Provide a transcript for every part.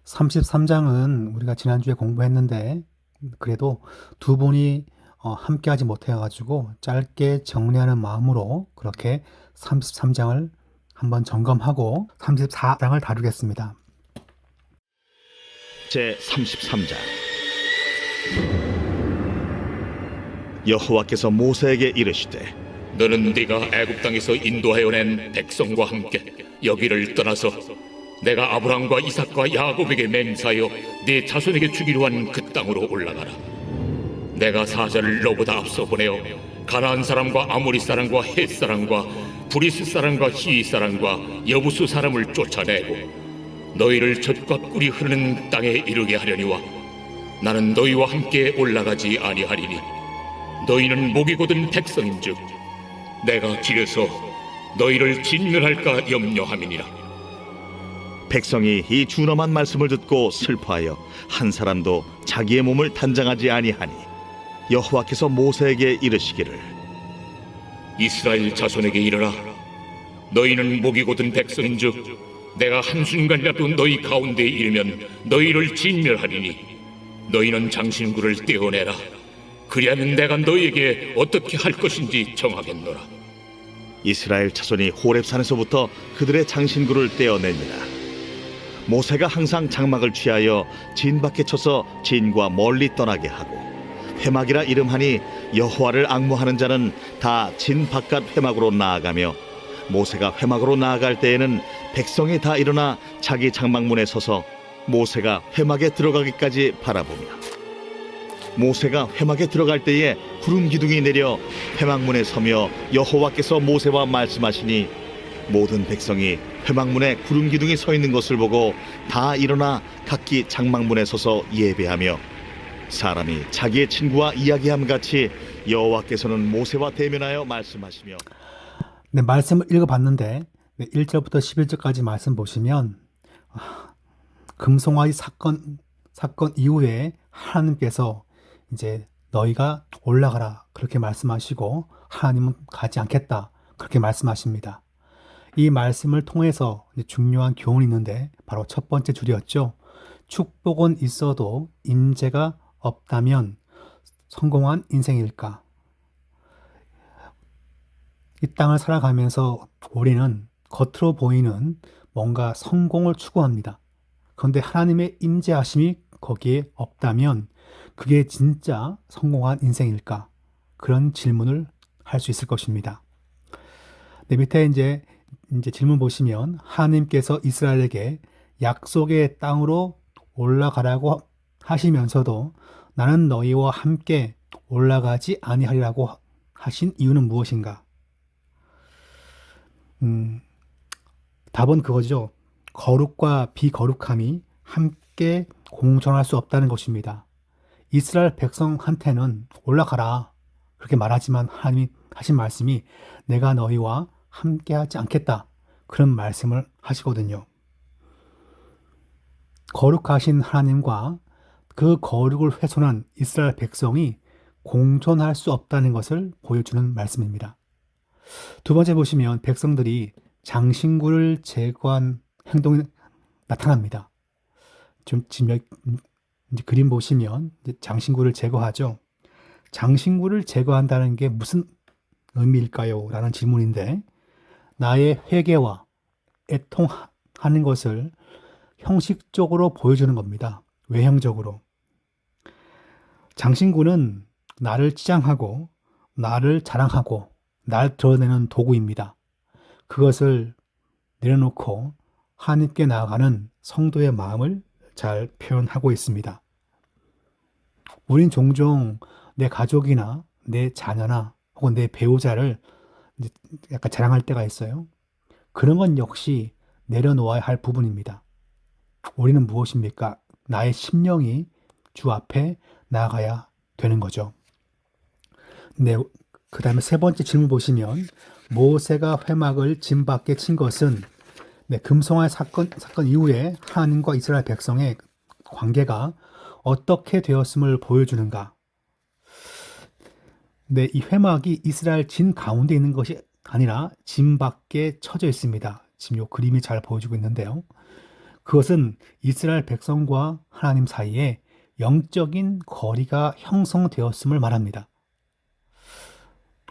33장은 우리가 지난주에 공부했는데 그래도 두 분이 함께 하지 못해가지고 짧게 정리하는 마음으로 그렇게 33장을 한번 점검하고 34장을 다루겠습니다. 제 33장. 여호와께서 모세에게 이르시되 너는 네가 애굽 땅에서 인도하여 낸 백성과 함께 여기를 떠나서 내가 아브라함과 이삭과 야곱에게 맹세하여 네 자손에게 주기로 한 그 땅으로 올라가라. 내가 사자를 너보다 앞서 보내어 가나안 사람과 아모리 사람과 헷 사람과 브리스 사람과 히위 사람과 여부수 사람을 쫓아내고 너희를 젖과 꿀이 흐르는 땅에 이르게 하려니와 나는 너희와 함께 올라가지 아니하리니 너희는 목이 곧은 백성인즉 내가 길에서 너희를 진멸할까 염려함이니라. 백성이 이 준엄한 말씀을 듣고 슬퍼하여 한 사람도 자기의 몸을 단장하지 아니하니 여호와께서 모세에게 이르시기를 이스라엘 자손에게 이르라. 너희는 목이 곧은 백성인즉 내가 한순간이라도 너희 가운데에 이르면 너희를 진멸하리니 너희는 장신구를 떼어내라. 그리하면 내가 너희에게 어떻게 할 것인지 정하겠노라. 이스라엘 자손이 호렙산에서부터 그들의 장신구를 떼어냅니다. 모세가 항상 장막을 취하여 진 밖에 쳐서 진과 멀리 떠나게 하고 회막이라 이름하니 여호와를 앙모하는 자는 다 진 바깥 회막으로 나아가며 모세가 회막으로 나아갈 때에는 백성이 다 일어나 자기 장막문에 서서 모세가 회막에 들어가기까지 바라보며 모세가 회막에 들어갈 때에 구름 기둥이 내려 회막문에 서며 여호와께서 모세와 말씀하시니 모든 백성이 회막문에 구름 기둥이 서 있는 것을 보고 다 일어나 각기 장막문에 서서 예배하며 사람이 자기의 친구와 이야기함 같이 여호와께서는 모세와 대면하여 말씀하시며. 네, 말씀을 읽어봤는데 1절부터 11절까지 말씀 보시면 금송아지 사건 이후에 하나님께서 이제 너희가 올라가라 그렇게 말씀하시고 하나님은 가지 않겠다 그렇게 말씀하십니다. 이 말씀을 통해서 중요한 교훈이 있는데 바로 첫 번째 줄이었죠. 축복은 있어도 임재가 없다면 성공한 인생일까? 이 땅을 살아가면서 우리는 겉으로 보이는 뭔가 성공을 추구합니다. 그런데 하나님의 임재하심이 거기에 없다면 그게 진짜 성공한 인생일까? 그런 질문을 할 수 있을 것입니다. 네, 밑에 이제 질문 보시면 하나님께서 이스라엘에게 약속의 땅으로 올라가라고 하시면서도 나는 너희와 함께 올라가지 아니하리라고 하신 이유는 무엇인가? 답은 그거죠. 거룩과 비거룩함이 함께 공존할 수 없다는 것입니다. 이스라엘 백성한테는 올라가라 그렇게 말하지만 하나님이 하신 말씀이 내가 너희와 함께하지 않겠다 그런 말씀을 하시거든요. 거룩하신 하나님과 그 거룩을 훼손한 이스라엘 백성이 공존할 수 없다는 것을 보여주는 말씀입니다. 두 번째 보시면 백성들이 장신구를 제거한 행동이 나타납니다. 지금 이제 그림 보시면 이제 장신구를 제거하죠. 장신구를 제거한다는 게 무슨 의미일까요? 라는 질문인데 나의 회개와 애통하는 것을 형식적으로 보여주는 겁니다. 외형적으로. 장신구는 나를 치장하고 나를 자랑하고 날 드러내는 도구입니다. 그것을 내려놓고 하나님께 나아가는 성도의 마음을 잘 표현하고 있습니다. 우린 종종 내 가족이나 내 자녀나 혹은 내 배우자를 약간 자랑할 때가 있어요. 그런 건 역시 내려놓아야 할 부분입니다. 우리는 무엇입니까? 나의 심령이 주 앞에 나아가야 되는 거죠. 네, 그 다음에 세 번째 질문 보시면 모세가 회막을 진 밖에 친 것은 금송아지 사건 이후에 하나님과 이스라엘 백성의 관계가 어떻게 되었음을 보여주는가? 네, 이 회막이 이스라엘 진 가운데 있는 것이 아니라 진 밖에 쳐져 있습니다. 지금 이 그림이 잘 보여주고 있는데요. 그것은 이스라엘 백성과 하나님 사이에 영적인 거리가 형성되었음을 말합니다.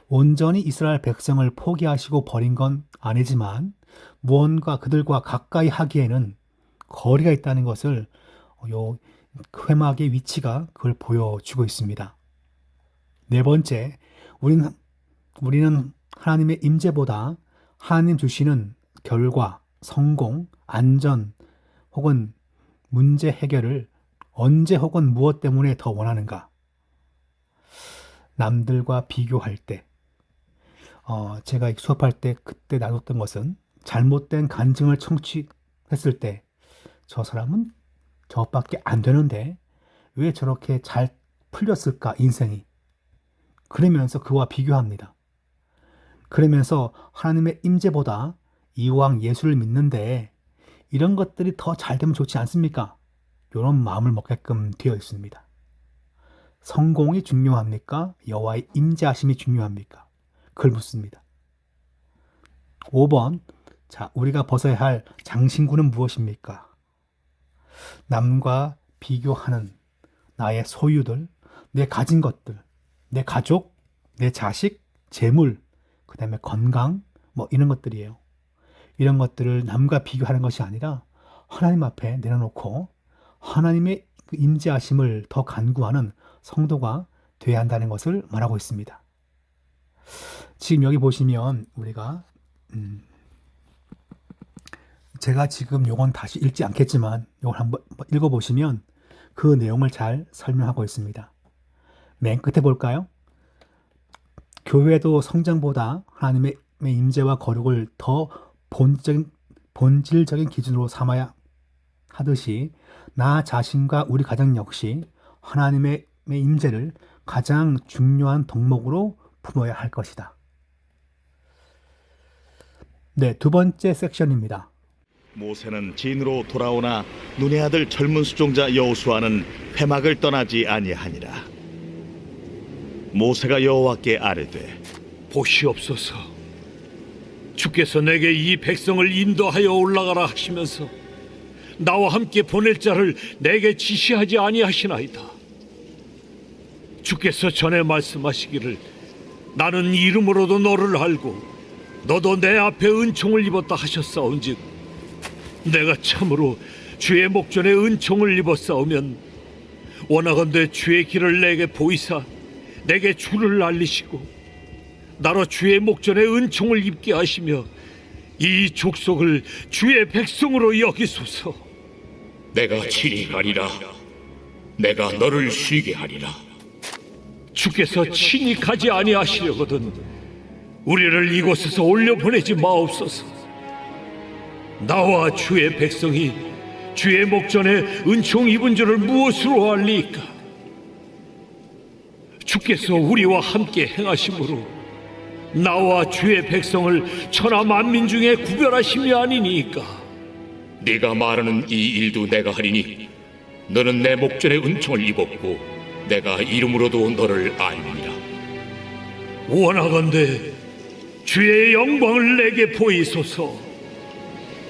온전히 이스라엘 백성을 포기하시고 버린 건 아니지만 무언가 그들과 가까이 하기에는 거리가 있다는 것을 요 회막의 위치가 그걸 보여주고 있습니다. 네 번째, 우리는 하나님의 임재보다 하나님 주시는 결과, 성공, 안전 혹은 문제 해결을 언제 혹은 무엇 때문에 더 원하는가? 남들과 비교할 때, 제가 수업할 때 그때 나눴던 것은 잘못된 간증을 청취했을 때 저 사람은 저밖에 안 되는데 왜 저렇게 잘 풀렸을까 인생이. 그러면서 그와 비교합니다. 그러면서 하나님의 임재보다 이왕 예수를 믿는데 이런 것들이 더 잘 되면 좋지 않습니까? 이런 마음을 먹게끔 되어 있습니다. 성공이 중요합니까? 여호와의 임재하심이 중요합니까? 그걸 묻습니다. 5번, 자, 우리가 벗어야 할 장신구는 무엇입니까? 남과 비교하는 나의 소유들, 내 가진 것들, 내 가족, 내 자식, 재물, 그 다음에 건강, 이런 것들이에요. 이런 것들을 남과 비교하는 것이 아니라 하나님 앞에 내려놓고 하나님의 그 임재하심을 더 간구하는 성도가 되어야 한다는 것을 말하고 있습니다. 지금 여기 보시면 우리가 제가 지금 요건 다시 읽지 않겠지만 요걸 한번 읽어보시면 그 내용을 잘 설명하고 있습니다. 맨 끝에 볼까요? 교회도 성장보다 하나님의 임재와 거룩을 더 본질적인 기준으로 삼아야 하듯이 나 자신과 우리 가정 역시 하나님의 임재를 가장 중요한 덕목으로 품어야 할 것이다. 네, 두 번째 섹션입니다. 모세는 진으로 돌아오나 눈의 아들 젊은 수종자 여호수아는 회막을 떠나지 아니하니라. 모세가 여호와께 아뢰되 보시옵소서. 주께서 내게 이 백성을 인도하여 올라가라 하시면서 나와 함께 보낼 자를 내게 지시하지 아니하시나이다. 주께서 전에 말씀하시기를 나는 이름으로도 너를 알고 너도 내 앞에 은총을 입었다 하셨사온즉 내가 참으로 주의 목전에 은총을 입었사오면 원하건대 주의 길을 내게 보이사 내게 주를 알리시고 나로 주의 목전에 은총을 입게 하시며 이 족속을 주의 백성으로 여기소서. 내가 친히 가리라. 내가 너를 쉬게 하리라. 주께서 친히 가지 아니하시려거든 우리를 이곳에서 올려보내지 마옵소서. 나와 주의 백성이 주의 목전에 은총 입은 줄을 무엇으로 알리까? 주께서 우리와 함께 행하심으로 나와 주의 백성을 천하 만민 중에 구별하심이 아니니까. 네가 말하는 이 일도 내가 하리니 너는 내 목전에 은총을 입었고 내가 이름으로도 너를 알리라. 원하건대 주의 영광을 내게 보이소서.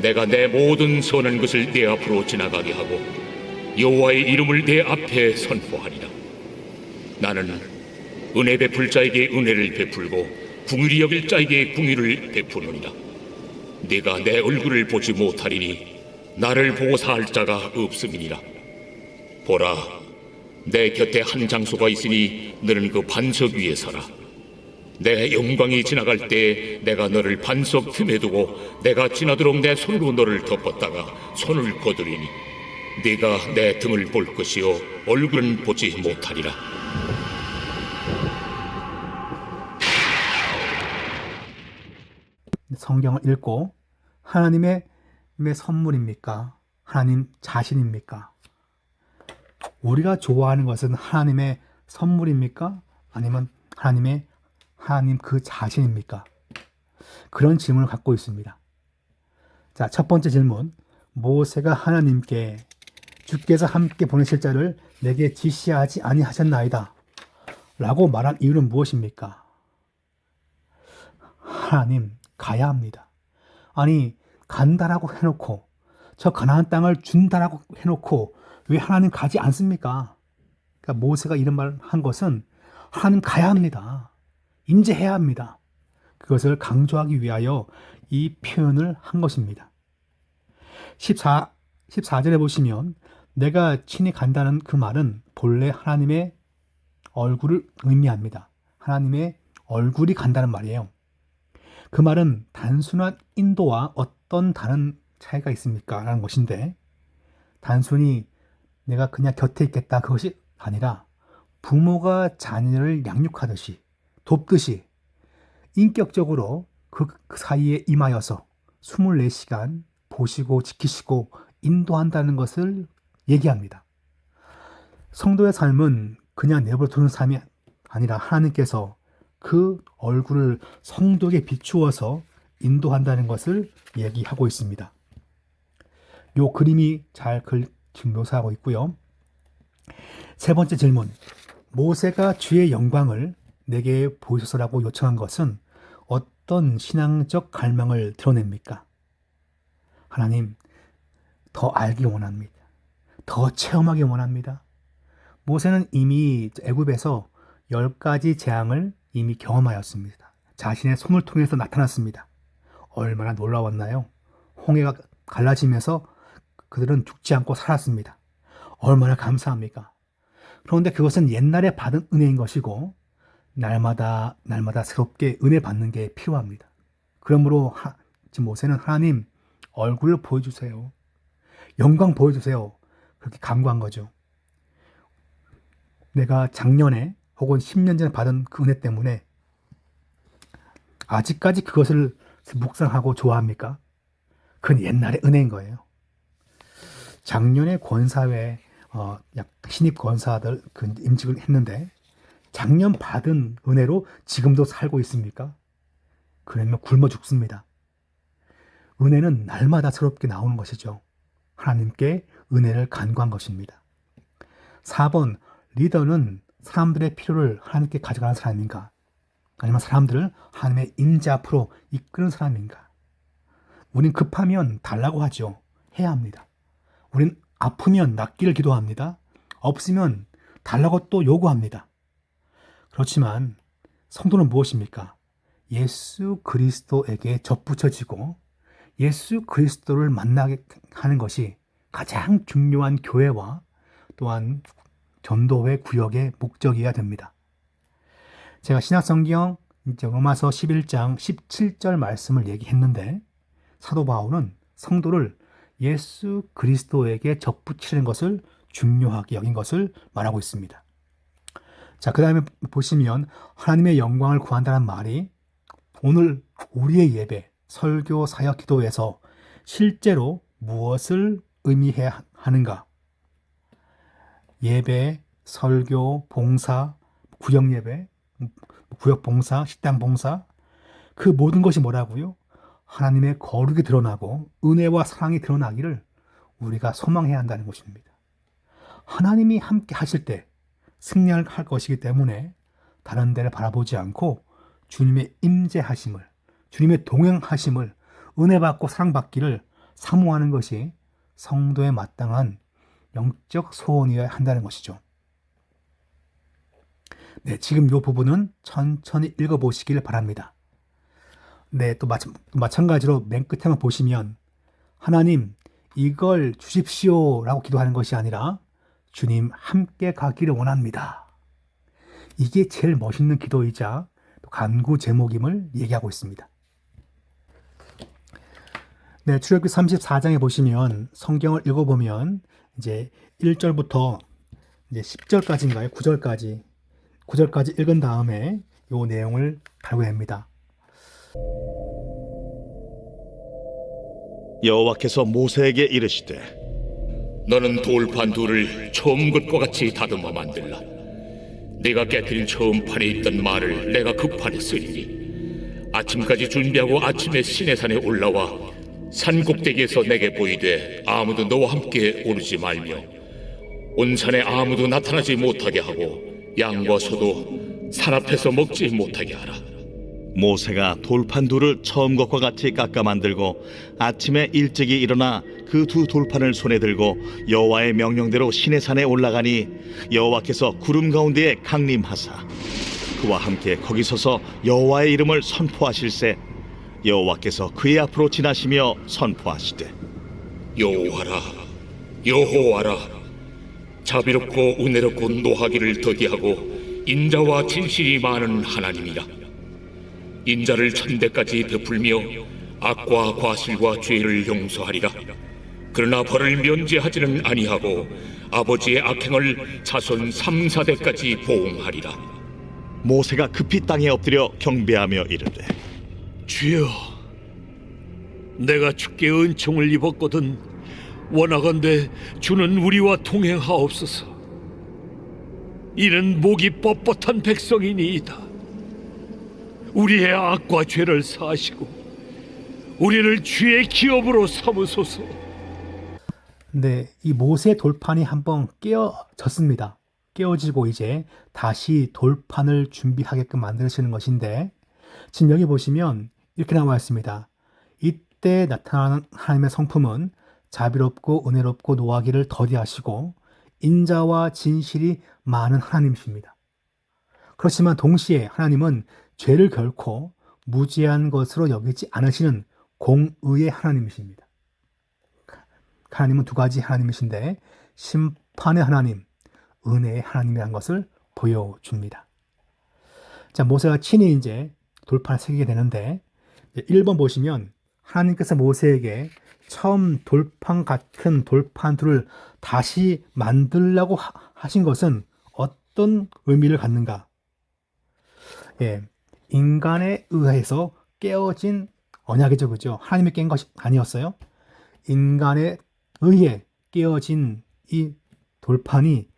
내가 내 모든 선한 것을 네 앞으로 지나가게 하고 여호와의 이름을 네 앞에 선포하리라. 나는 은혜 베풀 자에게 은혜를 베풀고 궁휼히 여길 자에게 궁휼을 베푸느니라. 네가 내 얼굴을 보지 못하리니 나를 보고 살 자가 없음이니라. 보라, 내 곁에 한 장소가 있으니 너는 그 반석 위에 서라. 내 영광이 지나갈 때 내가 너를 반석 틈에 두고 내가 지나도록 내 손으로 너를 덮었다가 손을 거두리니 네가 내 등을 볼 것이요 얼굴은 보지 못하리라. 성경을 읽고 하나님의 선물입니까? 하나님 자신입니까? 우리가 좋아하는 것은 하나님의 선물입니까? 아니면 하나님 그 자신입니까? 그런 질문을 갖고 있습니다. 자, 첫 번째 질문. 모세가 하나님께 주께서 함께 보내실 자를 내게 지시하지 아니하셨나이다 라고 말한 이유는 무엇입니까? 하나님, 가야 합니다. 아니, 간다라고 해놓고 저 가나안 땅을 준다라고 해놓고 왜 하나님 가지 않습니까? 그러니까 모세가 이런 말을 한 것은 하나님 가야 합니다. 임재해야 합니다. 그것을 강조하기 위하여 이 표현을 한 것입니다. 14절에 보시면 내가 친히 간다는 그 말은 본래 하나님의 얼굴을 의미합니다. 하나님의 얼굴이 간다는 말이에요. 그 말은 단순한 인도와 어떤 다른 차이가 있습니까? 라는 것인데 단순히 내가 그냥 곁에 있겠다 그것이 아니라 부모가 자녀를 양육하듯이 돕듯이 인격적으로 그 사이에 임하여서 24시간 보시고 지키시고 인도한다는 것을 얘기합니다. 성도의 삶은 그냥 내버려 두는 삶이 아니라 하나님께서 그 얼굴을 성도에게 비추어서 인도한다는 것을 얘기하고 있습니다. 요 그림이 잘 지금 묘사하고 있고요. 세 번째 질문. 모세가 주의 영광을 내게 보이소서라고 요청한 것은 어떤 신앙적 갈망을 드러냅니까? 하나님, 더 알기 원합니다. 더 체험하기 원합니다. 모세는 이미 애굽에서 10가지 재앙을 이미 경험하였습니다. 자신의 손을 통해서 나타났습니다. 얼마나 놀라웠나요? 홍해가 갈라지면서 그들은 죽지 않고 살았습니다. 얼마나 감사합니까? 그런데 그것은 옛날에 받은 은혜인 것이고 날마다 새롭게 은혜 받는 게 필요합니다. 그러므로 지금 모세는 하나님 얼굴을 보여주세요. 영광 보여주세요. 그렇게 간구한 거죠. 내가 작년에 혹은 10년 전에 받은 그 은혜 때문에 아직까지 그것을 묵상하고 좋아합니까? 그건 옛날의 은혜인 거예요. 작년에 권사회 신입 권사들 그 임직을 했는데 작년 받은 은혜로 지금도 살고 있습니까? 그러면 굶어 죽습니다. 은혜는 날마다 새롭게 나오는 것이죠. 하나님께 은혜를 간구한 것입니다. 4번, 리더는 사람들의 필요를 하나님께 가져가는 사람인가? 아니면 사람들을 하나님의 임재 앞으로 이끄는 사람인가? 우린 급하면 달라고 하죠. 해야 합니다. 우린 아프면 낫기를 기도합니다. 없으면 달라고 또 요구합니다. 그렇지만 성도는 무엇입니까? 예수 그리스도에게 접붙여지고 예수 그리스도를 만나게 하는 것이 가장 중요한 교회와 또한 전도회 구역의 목적이어야 됩니다. 제가 신약성경 로마서 11장 17절 말씀을 얘기했는데 사도 바울은 성도를 예수 그리스도에게 접붙이는 것을 중요하게 여긴 것을 말하고 있습니다. 자, 그 다음에 보시면 하나님의 영광을 구한다는 말이 오늘 우리의 예배, 설교, 사역, 기도에서 실제로 무엇을 의미해야 하는가? 예배, 설교, 봉사, 구역 예배, 구역 봉사, 식당 봉사 그 모든 것이 뭐라고요? 하나님의 거룩이 드러나고 은혜와 사랑이 드러나기를 우리가 소망해야 한다는 것입니다. 하나님이 함께 하실 때 승리할 것이기 때문에 다른 데를 바라보지 않고 주님의 임재하심을, 주님의 동행하심을 은혜 받고 사랑받기를 사모하는 것이 성도의 마땅한 영적 소원이어야 한다는 것이죠. 네, 지금 이 부분은 천천히 읽어보시길 바랍니다. 네, 또 마찬가지로 맨 끝에만 보시면 하나님 이걸 주십시오 라고 기도하는 것이 아니라 주님 함께 가기를 원합니다. 이게 제일 멋있는 기도이자 또 간구 제목임을 얘기하고 있습니다. 네, 출애굽기 34장에 보시면 성경을 읽어보면 이제 1절부터 이제 10절까지인가요? 9절까지 읽은 다음에 이 내용을 발견합니다. 여호와께서 모세에게 이르시되 너는 돌판 둘을 처음 것과 같이 다듬어 만들라. 네가 깨뜨린 처음 판에 있던 말을 내가 그 판에 쓰리니 아침까지 준비하고 아침에 시내산에 올라와 산 꼭대기에서 내게 보이되 아무도 너와 함께 오르지 말며 온 산에 아무도 나타나지 못하게 하고 양과 소도 산 앞에서 먹지 못하게 하라. 모세가 돌판 둘을 처음 것과 같이 깎아 만들고 아침에 일찍이 일어나 그 두 돌판을 손에 들고 여호와의 명령대로 시내산에 올라가니 여호와께서 구름 가운데에 강림하사 그와 함께 거기 서서 여호와의 이름을 선포하실세 여호와께서 그의 앞으로 지나시며 선포하시되 여호와라 여호와라 자비롭고 은혜롭고 노하기를 더디하고 인자와 진실이 많은 하나님이라 인자를 천대까지 베풀며 악과 과실과 죄를 용서하리라 그러나 벌을 면제하지는 아니하고 아버지의 악행을 자손 3, 4대까지 보응하리라. 모세가 급히 땅에 엎드려 경배하며 이르되 주여, 내가 주께 은총을 입었거든 원하건대 주는 우리와 동행하옵소서. 이는 목이 뻣뻣한 백성이니이다. 우리의 악과 죄를 사하시고 우리를 주의 기업으로 삼으소서. 근데 이 모세 돌판이 한번 깨어졌습니다. 깨어지고 이제 다시 돌판을 준비하게끔 만드시는 것인데 지금 여기 보시면 이렇게 나와 있습니다. 이때 나타나는 하나님의 성품은 자비롭고 은혜롭고 노하기를 더디하시고 인자와 진실이 많은 하나님이십니다. 그렇지만 동시에 하나님은 죄를 결코 무지한 것으로 여기지 않으시는 공의의 하나님이십니다. 하나님은 두 가지 하나님이신데 심판의 하나님, 은혜의 하나님이라는 것을 보여줍니다. 자, 모세가 친히 이제 돌판을 새기게 되는데 1번 보시면 하나님께서 모세에게 처음 돌판 같은 돌판 둘을 다시 만들려고 하신 것은 어떤 의미를 갖는가? 예, 인간에 의해서 깨어진 언약이죠, 그죠? 하나님이 깬 것이 아니었어요. 인간에 의해 깨어진 이 돌판이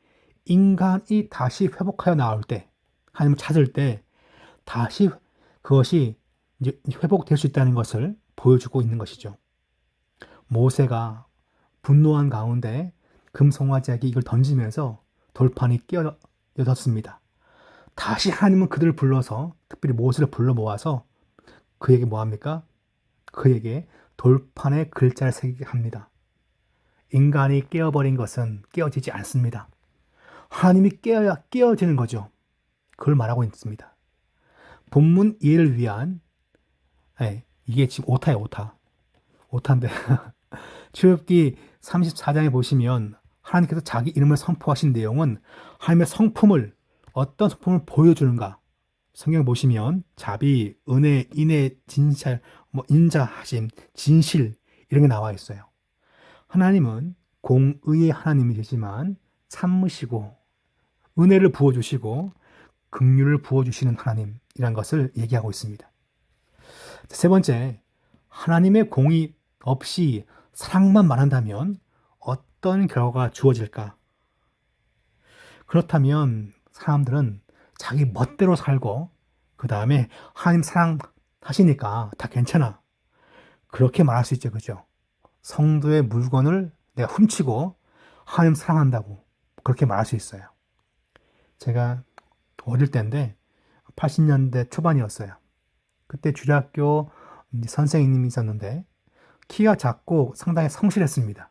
인간이 다시 회복하여 나올 때, 하나님을 찾을 때 다시 그것이 이제 회복될 수 있다는 것을 보여주고 있는 것이죠. 모세가 분노한 가운데 금송아지에게 이걸 던지면서 돌판이 깨어졌습니다. 다시 하나님은 그들을 불러서 특별히 모세를 불러 모아서 그에게 뭐합니까? 그에게 돌판에 글자를 새기게 합니다. 인간이 깨어버린 것은 깨어지지 않습니다. 하나님이 깨어야 깨어지는 거죠. 그걸 말하고 있습니다. 본문 이해를 위한 이게 지금 오타예요, 오타. 오타인데 출애굽기 34장에 보시면 하나님께서 자기 이름을 선포하신 내용은 하나님의 성품을 어떤 성품을 보여주는가. 성경 보시면 자비, 은혜, 인애, 진실, 인자하심, 진실 이런 게 나와 있어요. 하나님은 공의의 하나님이시지만 참으시고 은혜를 부어주시고 긍휼을 부어주시는 하나님이란 것을 얘기하고 있습니다. 세 번째, 하나님의 공의 없이 사랑만 말한다면 어떤 결과가 주어질까? 그렇다면 사람들은 자기 멋대로 살고 그 다음에 하나님 사랑하시니까 다 괜찮아. 그렇게 말할 수 있죠, 그죠? 성도의 물건을 내가 훔치고 하나님 사랑한다고 그렇게 말할 수 있어요. 제가 어릴 때인데 80년대 초반이었어요. 그때 주일학교 선생님이 있었는데 키가 작고 상당히 성실했습니다.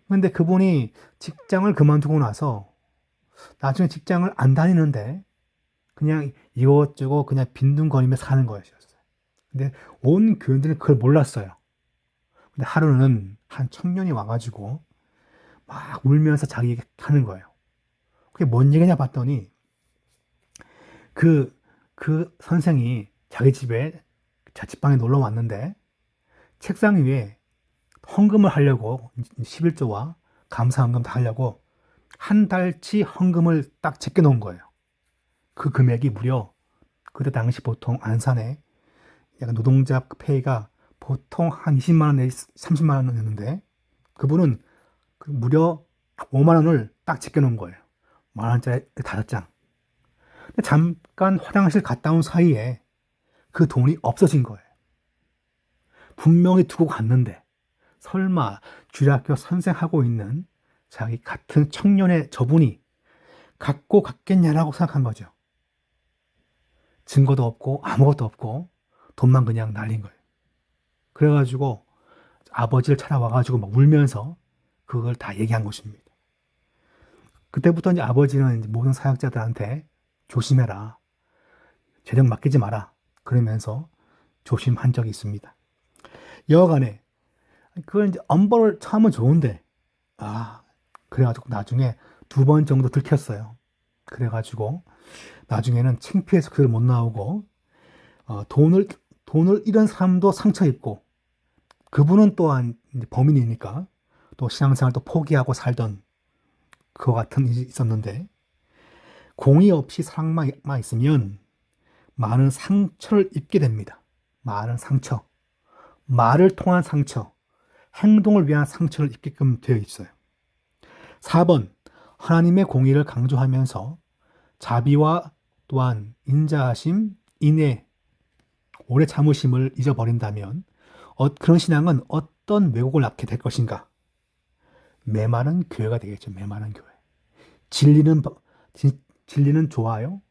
그런데 그분이 직장을 그만두고 나서 나중에 직장을 안 다니는데 그냥 이것저것 그냥 빈둥거리며 사는 거였어요. 근데 온 교인들은 그걸 몰랐어요. 근데 하루는 한 청년이 와가지고 막 울면서 자기 얘기 하는 거예요. 그게 뭔 얘기냐 봤더니 그 선생이 자기 집에 자취방에 놀러 왔는데 책상 위에 헌금을 하려고 11조와 감사 헌금 다 하려고 한 달치 헌금을 딱 제껴 놓은 거예요. 그 금액이 무려 그때 당시 보통 안산에 약간 노동자 페이가 보통 한 20만 원 내지 30만 원이었는데 그분은 무려 5만 원을 딱 제껴 놓은 거예요. 만 원짜리 5장. 잠깐 화장실 갔다 온 사이에 그 돈이 없어진 거예요. 분명히 두고 갔는데 설마 주일학교 선생하고 있는 자기 같은 청년의 저분이 갖고 갔겠냐라고 생각한 거죠. 증거도 없고 아무것도 없고 돈만 그냥 날린 거예요. 그래가지고 아버지를 찾아와가지고 막 울면서 그걸 다 얘기한 것입니다. 그때부터 이제 아버지는 이제 모든 사역자들한테 조심해라, 재정 맡기지 마라 그러면서 조심한 적이 있습니다. 여하간에 그걸 이제 엄벌을 참으면 좋은데 그래가지고 나중에 2번 정도 들켰어요. 그래가지고 나중에는 창피해서 그걸 못 나오고 돈을 잃은 사람도 상처 입고, 그분은 또한 이제 범인이니까 또 신앙생활 또 포기하고 살던 그와 같은 일이 있었는데, 공의 없이 사랑만 있으면 많은 상처를 입게 됩니다. 많은 상처, 말을 통한 상처, 행동을 위한 상처를 입게끔 되어 있어요. 4번, 하나님의 공의를 강조하면서 자비와 또한 인자하심, 인애, 오래 참으심을 잊어버린다면 그런 신앙은 어떤 왜곡을 낳게 될 것인가? 메마른 교회가 되겠죠. 메마른 교회. 진리는 좋아요.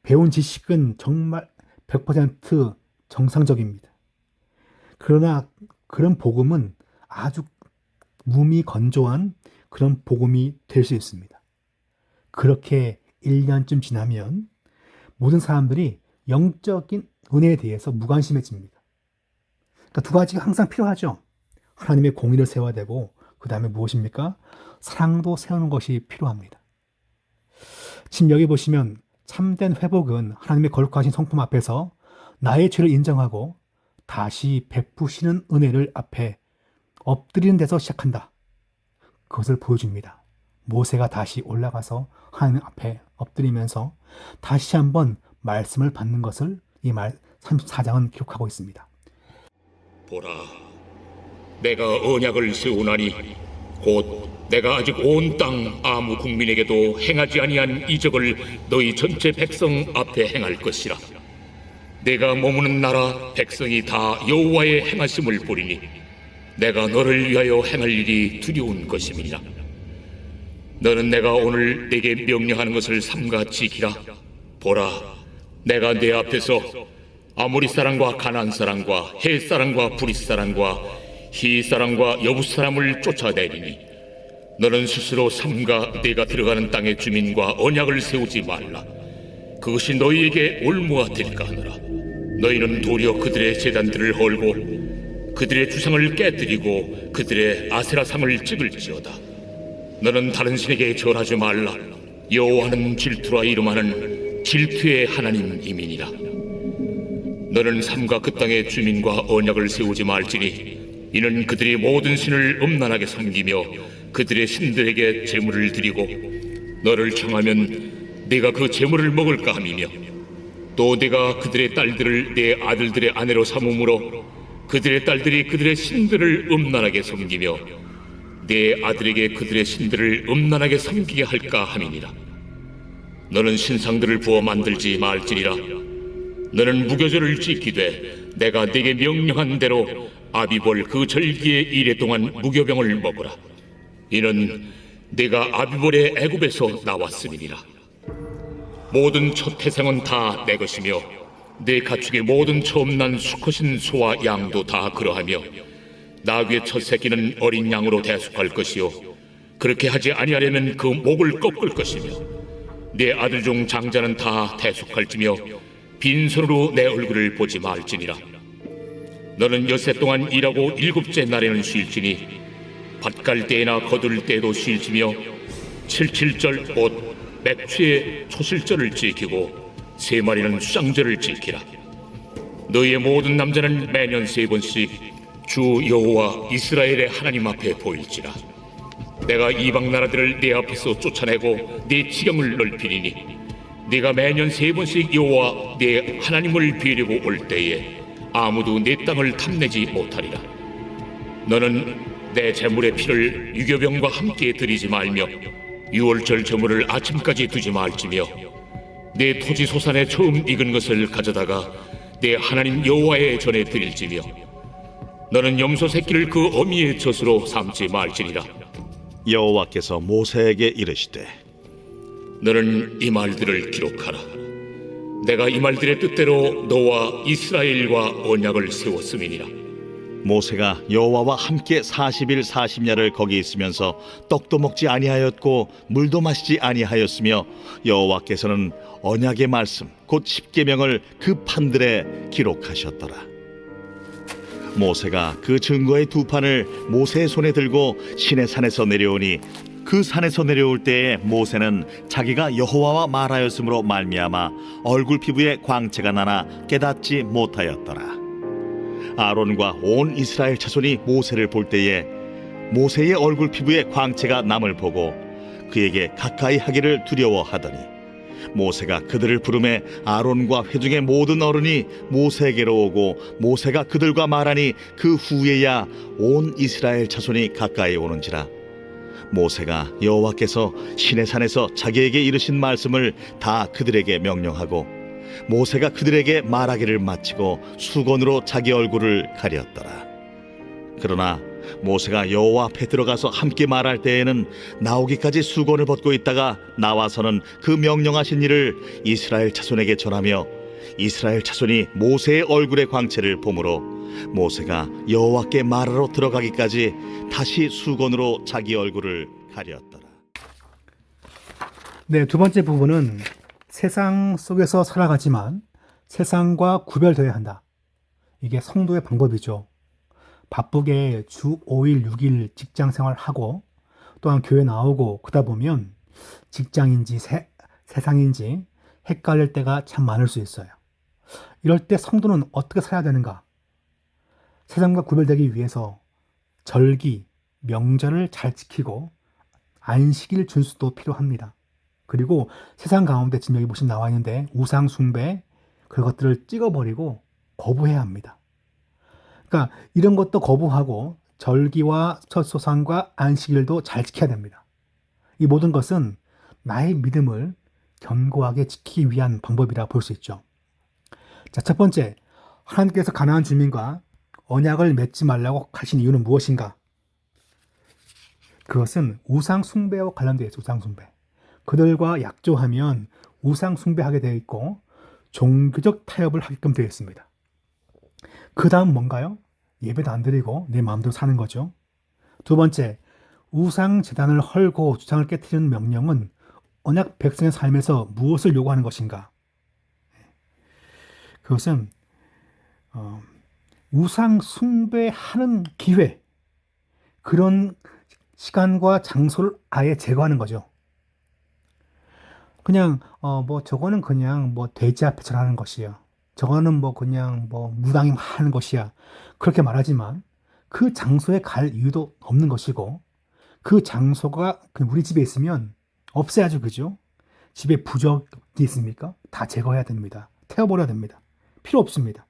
배운 지식은 정말 100% 정상적입니다. 그러나 그런 복음은 아주 몸이 건조한 그런 복음이 될 수 있습니다. 그렇게 1년쯤 지나면 모든 사람들이 영적인 은혜에 대해서 무관심해집니다. 그러니까 2가지가 항상 필요하죠. 하나님의 공의를 세워야 되고, 그 다음에 무엇입니까? 사랑도 세우는 것이 필요합니다. 지금 여기 보시면 참된 회복은 하나님의 거룩하신 성품 앞에서 나의 죄를 인정하고 다시 베푸시는 은혜를 앞에 엎드리는 데서 시작한다. 그것을 보여줍니다. 모세가 다시 올라가서 하나님 앞에 엎드리면서 다시 한번 말씀을 받는 것을 이 34장은 기록하고 있습니다. 보라, 내가 언약을 세우나니 곧 내가 아직 온 땅 아무 국민에게도 행하지 아니한 이적을 너희 전체 백성 앞에 행할 것이라. 내가 머무는 나라 백성이 다 여호와의 행하심을 보리니 내가 너를 위하여 행할 일이 두려운 것임이니라. 너는 내가 오늘 네게 명령하는 것을 삼가 지키라. 보라, 내가 네 앞에서 아모리 사람과 가나안 사람과 헷 사람과 브릿 사람과 히 사람과 여부 사람을 쫓아내리니 너는 스스로 삼가 네가 들어가는 땅의 주민과 언약을 세우지 말라. 그것이 너희에게 올무가 될까 하노라. 너희는 도리어 그들의 제단들을 헐고 그들의 주상을 깨뜨리고 그들의 아세라상을 찍을지어다. 너는 다른 신에게 절하지 말라. 여호와는 질투라 이름하는 질투의 하나님이니라. 너는 삼가 그 땅의 주민과 언약을 세우지 말지니 이는 그들이 모든 신을 음란하게 섬기며 그들의 신들에게 제물을 드리고 너를 청하면 네가 그 제물을 먹을까 함이며, 또 네가 그들의 딸들을 네 아들들의 아내로 삼음으로 그들의 딸들이 그들의 신들을 음란하게 섬기며 네 아들에게 그들의 신들을 음란하게 섬기게 할까 함이니라. 너는 신상들을 부어 만들지 말지니라. 너는 무교절을 지키되 내가 네게 명령한 대로 아비볼 그 절기의 이래 동안 무교병을 먹으라. 이는 네가 아비볼의 애굽에서 나왔음이니라. 모든 첫 태생은 다 내 것이며 네 가축의 모든 처음 난 수컷인 소와 양도 다 그러하며 나귀의 첫 새끼는 어린 양으로 대속할 것이요 그렇게 하지 아니하려면 그 목을 꺾을 것이며 네 아들 중 장자는 다 대속할지며 빈손으로 내 얼굴을 보지 말지니라. 너는 엿새 동안 일하고 7째 날에는 쉴지니 밭갈 때나 거둘 때도 쉴지며 77절 곧 맥추의 초실절을 지키고 3마리는 수장절을 지키라. 너희의 모든 남자는 매년 3번씩 주 여호와 이스라엘의 하나님 앞에 보일지라. 내가 이방 나라들을 네 앞에서 쫓아내고 네 지경을 넓히리니 네가 매년 3번씩 여호와 네 하나님을 비우려고 올 때에 아무도 네 땅을 탐내지 못하리라. 너는 내 제물의 피를 유교병과 함께 드리지 말며 유월절 제물을 아침까지 두지 말지며 내 토지 소산에 처음 익은 것을 가져다가 내 하나님 여호와의 전에 드릴지며 너는 염소 새끼를 그 어미의 젖으로 삼지 말지니라. 여호와께서 모세에게 이르시되 너는 이 말들을 기록하라. 내가 이 말들의 뜻대로 너와 이스라엘과 언약을 세웠음이니라. 모세가 여호와와 함께 40일 40야를 거기 있으면서 떡도 먹지 아니하였고 물도 마시지 아니하였으며 여호와께서는 언약의 말씀 곧 십계명을 그 판들에 기록하셨더라. 모세가 그 증거의 두 판을 모세의 손에 들고 시내산에서 내려오니 그 산에서 내려올 때에 모세는 자기가 여호와와 말하였으므로 말미암아 얼굴 피부에 광채가 나나 깨닫지 못하였더라. 아론과 온 이스라엘 자손이 모세를 볼 때에 모세의 얼굴 피부에 광채가 남을 보고 그에게 가까이 하기를 두려워하더니 모세가 그들을 부르매 아론과 회중의 모든 어른이 모세에게로 오고 모세가 그들과 말하니 그 후에야 온 이스라엘 자손이 가까이 오는지라. 모세가 여호와께서 시내산에서 자기에게 이르신 말씀을 다 그들에게 명령하고 모세가 그들에게 말하기를 마치고 수건으로 자기 얼굴을 가렸더라. 그러나 모세가 여호와 앞에 들어가서 함께 말할 때에는 나오기까지 수건을 벗고 있다가 나와서는 그 명령하신 일을 이스라엘 자손에게 전하며 이스라엘 자손이 모세의 얼굴의 광채를 보므로 모세가 여호와께 말하러 들어가기까지 다시 수건으로 자기 얼굴을 가렸더라. 네, 두 번째 부분은 세상 속에서 살아가지만 세상과 구별되어야 한다. 이게 성도의 방법이죠. 바쁘게 주 5일, 6일 직장 생활하고 또한 교회 나오고 그러다 보면 직장인지 세상인지 헷갈릴 때가 참 많을 수 있어요. 이럴 때 성도는 어떻게 살아야 되는가? 세상과 구별되기 위해서 절기, 명절을 잘 지키고 안식일 준수도 필요합니다. 그리고 세상 가운데 지금 여기 보시면 나와 있는데 우상 숭배 그런 것들을 찍어버리고 거부해야 합니다. 그러니까 이런 것도 거부하고 절기와 첫소상과 안식일도 잘 지켜야 됩니다. 이 모든 것은 나의 믿음을 견고하게 지키기 위한 방법이라 볼 수 있죠. 자, 첫 번째, 하나님께서 가나안 주민과 언약을 맺지 말라고 하신 이유는 무엇인가? 그것은 우상 숭배와 관련되어 있어요. 우상 숭배. 그들과 약조하면 우상 숭배하게 되어 있고 종교적 타협을 하게끔 되어 있습니다. 그 다음 뭔가요? 예배도 안 드리고 내 마음대로 사는 거죠. 두 번째, 우상 제단을 헐고 주상을 깨트리는 명령은 언약 백성의 삶에서 무엇을 요구하는 것인가? 그것은 우상 숭배하는 기회, 그런 시간과 장소를 아예 제거하는 거죠. 그냥 저거는 그냥 돼지 앞에 절하는 것이야. 저거는 그냥 무당이 하는 것이야. 그렇게 말하지만 그 장소에 갈 이유도 없는 것이고 그 장소가 우리 집에 있으면 없애야죠, 그죠? 집에 부적이 있습니까? 다 제거해야 됩니다. 태워버려야 됩니다. 필요 없습니다.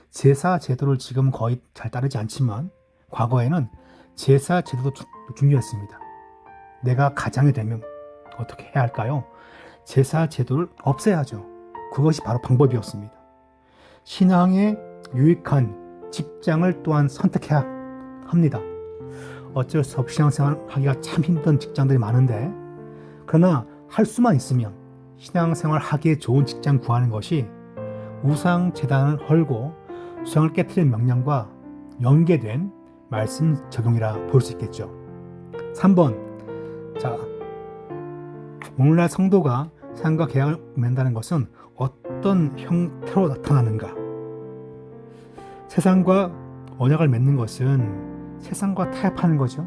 제사 제도를 지금 거의 잘 따르지 않지만 과거에는 제사 제도도 중요했습니다. 내가 가장이 되면 어떻게 해야 할까요? 제사 제도를 없애야죠. 그것이 바로 방법이었습니다. 신앙에 유익한 직장을 또한 선택해야 합니다. 어쩔 수 없이 신앙생활 하기가 참 힘든 직장들이 많은데 그러나 할 수만 있으면 신앙생활 하기에 좋은 직장 구하는 것이 우상 제단을 헐고 수상을 깨트리는 명령과 연계된 말씀 적용이라 볼 수 있겠죠. 3번, 자, 오늘날 성도가 세상과 계약을 맺는다는 것은 어떤 형태로 나타나는가? 세상과 언약을 맺는 것은 세상과 타협하는 거죠.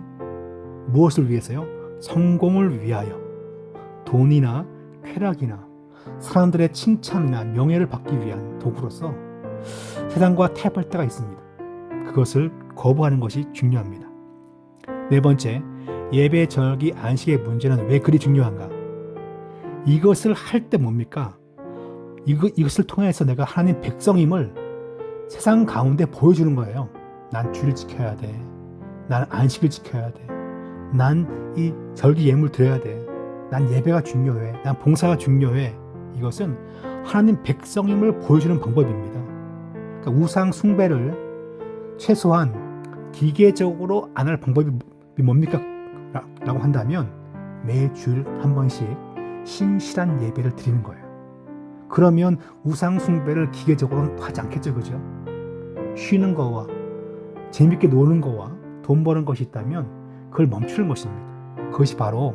무엇을 위해서요? 성공을 위하여. 돈이나 쾌락이나 사람들의 칭찬이나 명예를 받기 위한 도구로서 세상과 타협할 때가 있습니다. 그것을 거부하는 것이 중요합니다. 네 번째, 예배, 절기, 안식의 문제는 왜 그리 중요한가? 이것을 할 때 뭡니까? 이것을 통해서 내가 하나님 백성임을 세상 가운데 보여주는 거예요. 난 주를 지켜야 돼. 난 안식을 지켜야 돼. 난 이 절기 예물 드려야 돼. 난 예배가 중요해. 난 봉사가 중요해. 이것은 하나님 백성임을 보여주는 방법입니다. 그러니까 우상 숭배를 최소한 기계적으로 안 할 방법이 뭡니까? 라고 한다면 매주일 한 번씩 신실한 예배를 드리는 거예요. 그러면 우상 숭배를 기계적으로는 하지 않겠죠, 그죠? 쉬는 거와 재밌게 노는 거와 돈 버는 것이 있다면 그걸 멈추는 것입니다. 그것이 바로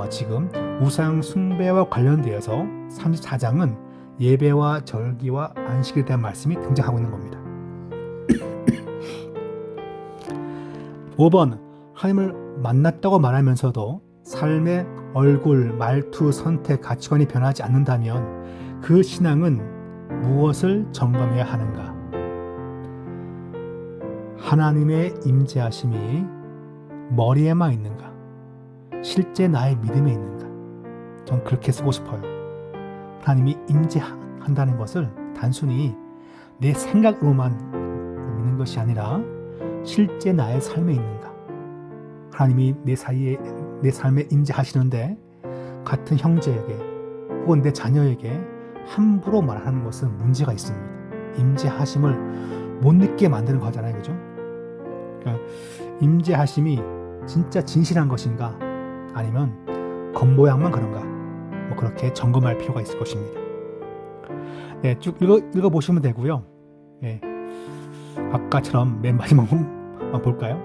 지금 우상 숭배와 관련되어서 34장은 예배와 절기와 안식에 대한 말씀이 등장하고 있는 겁니다. 5번, 하나님을 만났다고 말하면서도 삶의 얼굴, 말투, 선택, 가치관이 변하지 않는다면 그 신앙은 무엇을 점검해야 하는가? 하나님의 임재하심이 머리에만 있는가? 실제 나의 믿음에 있는가? 전 그렇게 쓰고 싶어요. 하나님이 임재한다는 것을 단순히 내 생각으로만 믿는 것이 아니라 실제 나의 삶에 있는가? 하나님이 내 삶에 임재하시는데 같은 형제에게 혹은 내 자녀에게 함부로 말하는 것은 문제가 있습니다. 임재하심을 못 느끼게 만드는 거잖아요, 그죠? 그러니까 임재하심이 진짜 진실한 것인가? 아니면 겉모양만 그런가? 뭐 그렇게 점검할 필요가 있을 것입니다. 네, 쭉 읽어보시면 되고요. 네, 아까처럼 맨 마지막만 볼까요?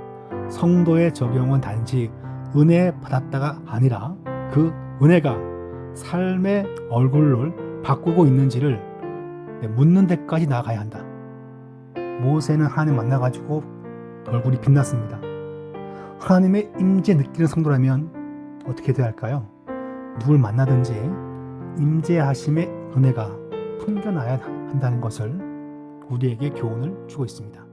성도의 적용은 단지 은혜 받았다가 아니라 그 은혜가 삶의 얼굴을 바꾸고 있는지를 묻는 데까지 나아가야 한다. 모세는 하나님 만나가지고 얼굴이 빛났습니다. 하나님의 임재 느끼는 성도라면 어떻게 돼야 할까요? 누굴 만나든지 임재하심의 은혜가 풍겨나야 한다는 것을 우리에게 교훈을 주고 있습니다.